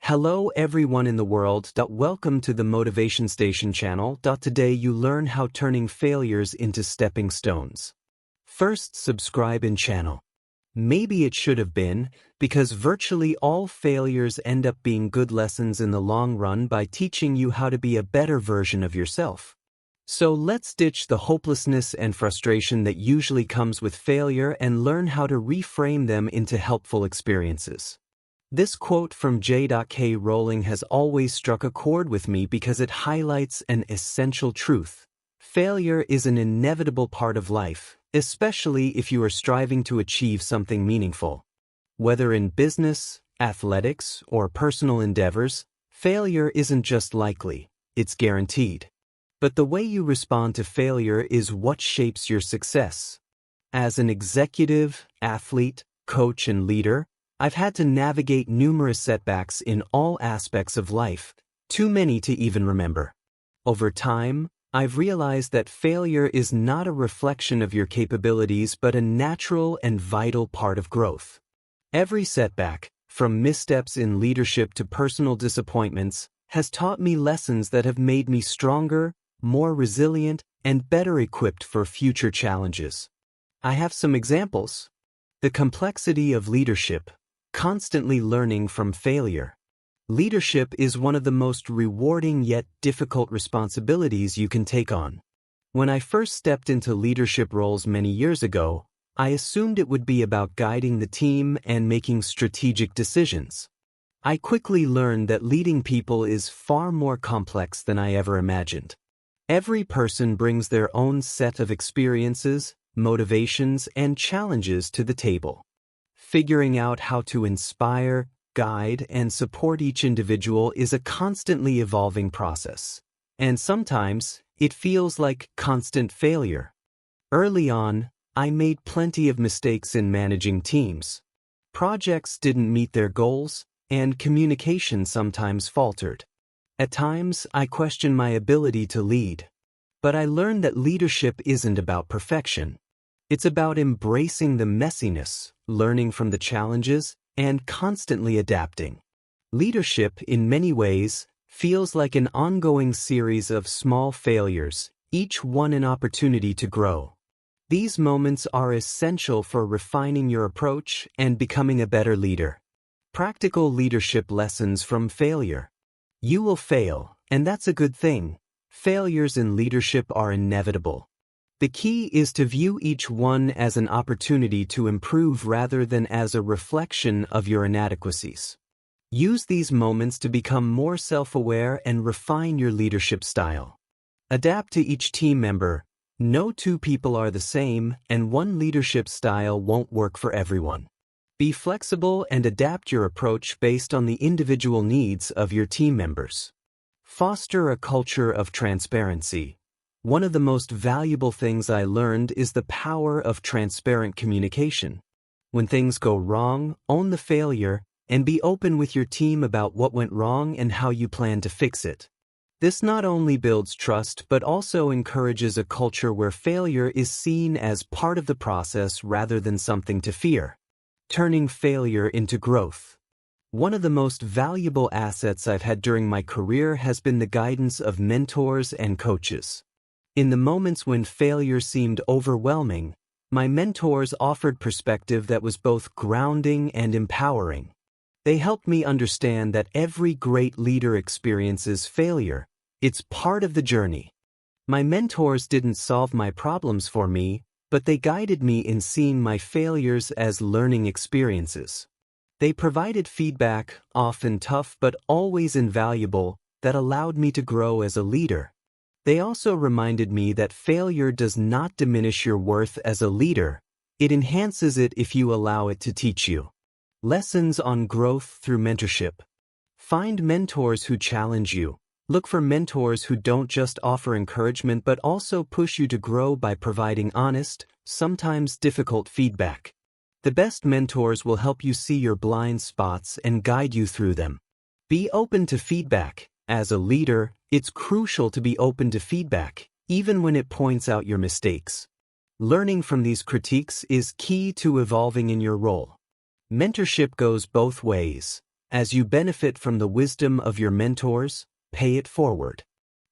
Hello everyone in the world. Welcome to the Motivation Station channel. Today you learn how turning failures into stepping stones. First, subscribe in channel. Maybe it should have been, because virtually all failures end up being good lessons in the long run by teaching you how to be a better version of yourself. So let's ditch the hopelessness and frustration that usually comes with failure and learn how to reframe them into helpful experiences. This quote from J.K. Rowling has always struck a chord with me because it highlights an essential truth. Failure is an inevitable part of life, especially if you are striving to achieve something meaningful. Whether in business, athletics, or personal endeavors, failure isn't just likely, it's guaranteed. But the way you respond to failure is what shapes your success. As an executive, athlete, coach, and leader, I've had to navigate numerous setbacks in all aspects of life, too many to even remember. Over time, I've realized that failure is not a reflection of your capabilities but a natural and vital part of growth. Every setback, from missteps in leadership to personal disappointments, has taught me lessons that have made me stronger, more resilient, and better equipped for future challenges. I have some examples. The complexity of leadership. Constantly learning from failure. Leadership is one of the most rewarding yet difficult responsibilities you can take on. When I first stepped into leadership roles many years ago, I assumed it would be about guiding the team and making strategic decisions. I quickly learned that leading people is far more complex than I ever imagined. Every person brings their own set of experiences, motivations, and challenges to the table. Figuring out how to inspire, guide, and support each individual is a constantly evolving process. And sometimes, it feels like constant failure. Early on, I made plenty of mistakes in managing teams. Projects didn't meet their goals, and communication sometimes faltered. At times, I questioned my ability to lead. But I learned that leadership isn't about perfection. It's about embracing the messiness, learning from the challenges, and constantly adapting. Leadership, in many ways, feels like an ongoing series of small failures, each one an opportunity to grow. These moments are essential for refining your approach and becoming a better leader. Practical leadership lessons from failure. You will fail, and that's a good thing. Failures in leadership are inevitable. The key is to view each one as an opportunity to improve rather than as a reflection of your inadequacies. Use these moments to become more self-aware and refine your leadership style. Adapt to each team member. No two people are the same, and one leadership style won't work for everyone. Be flexible and adapt your approach based on the individual needs of your team members. Foster a culture of transparency. One of the most valuable things I learned is the power of transparent communication. When things go wrong, own the failure, and be open with your team about what went wrong and how you plan to fix it. This not only builds trust but also encourages a culture where failure is seen as part of the process rather than something to fear. Turning failure into growth. One of the most valuable assets I've had during my career has been the guidance of mentors and coaches. In the moments when failure seemed overwhelming, my mentors offered perspective that was both grounding and empowering. They helped me understand that every great leader experiences failure. It's part of the journey. My mentors didn't solve my problems for me, but they guided me in seeing my failures as learning experiences. They provided feedback, often tough but always invaluable, that allowed me to grow as a leader. They also reminded me that failure does not diminish your worth as a leader. It enhances it if you allow it to teach you. Lessons on growth through mentorship. Find mentors who challenge you. Look for mentors who don't just offer encouragement but also push you to grow by providing honest, sometimes difficult feedback. The best mentors will help you see your blind spots and guide you through them. Be open to feedback. As a leader, it's crucial to be open to feedback, even when it points out your mistakes. Learning from these critiques is key to evolving in your role. Mentorship goes both ways. As you benefit from the wisdom of your mentors, pay it forward.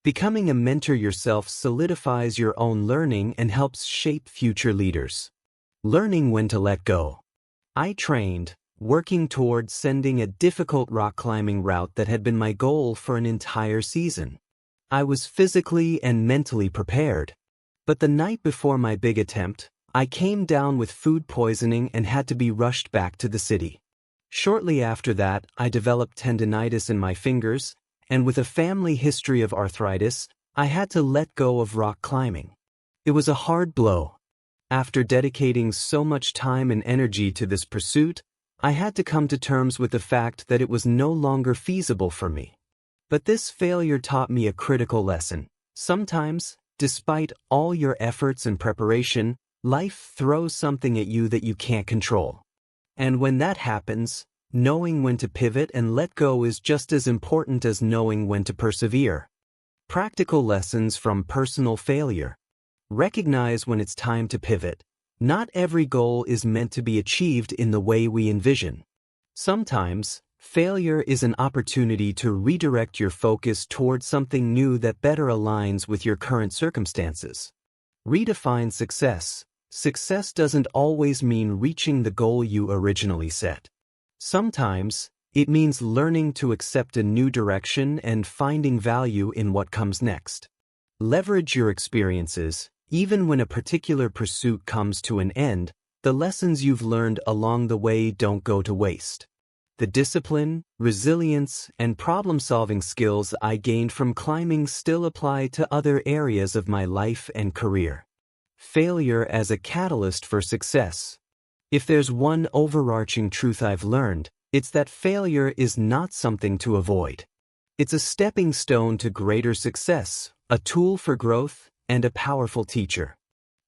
Becoming a mentor yourself solidifies your own learning and helps shape future leaders. Learning when to let go. I trained, working toward sending a difficult rock climbing route that had been my goal for an entire season. I was physically and mentally prepared. But the night before my big attempt, I came down with food poisoning and had to be rushed back to the city. Shortly after that, I developed tendinitis in my fingers, and with a family history of arthritis, I had to let go of rock climbing. It was a hard blow. After dedicating so much time and energy to this pursuit, I had to come to terms with the fact that it was no longer feasible for me. But this failure taught me a critical lesson. Sometimes, despite all your efforts and preparation, life throws something at you that you can't control. And when that happens, knowing when to pivot and let go is just as important as knowing when to persevere. Practical lessons from personal failure. Recognize when it's time to pivot. Not every goal is meant to be achieved in the way we envision. Sometimes, failure is an opportunity to redirect your focus towards something new that better aligns with your current circumstances. Redefine success. Success doesn't always mean reaching the goal you originally set. Sometimes, it means learning to accept a new direction and finding value in what comes next. Leverage your experiences. Even when a particular pursuit comes to an end, the lessons you've learned along the way don't go to waste. The discipline, resilience, and problem-solving skills I gained from climbing still apply to other areas of my life and career. Failure as a catalyst for success. If there's one overarching truth I've learned, it's that failure is not something to avoid. It's a stepping stone to greater success, a tool for growth, and a powerful teacher.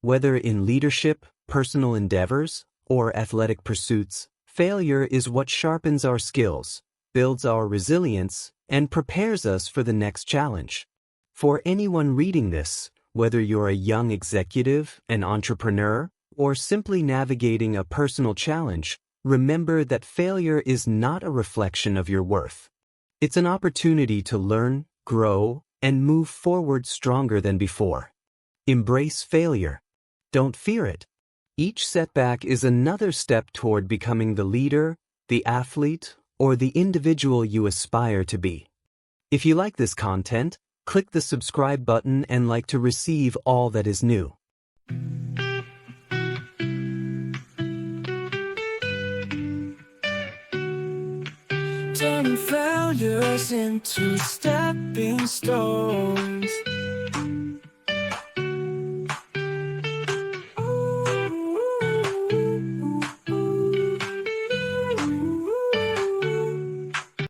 Whether in leadership, personal endeavors, or athletic pursuits, failure is what sharpens our skills, builds our resilience, and prepares us for the next challenge. For anyone reading this, whether you're a young executive, an entrepreneur, or simply navigating a personal challenge, remember that failure is not a reflection of your worth. It's an opportunity to learn, grow, and move forward stronger than before. Embrace failure. Don't fear it. Each setback is another step toward becoming the leader, the athlete, or the individual you aspire to be. If you like this content, click the subscribe button and like to receive all that is new. Turning failures into stepping stones.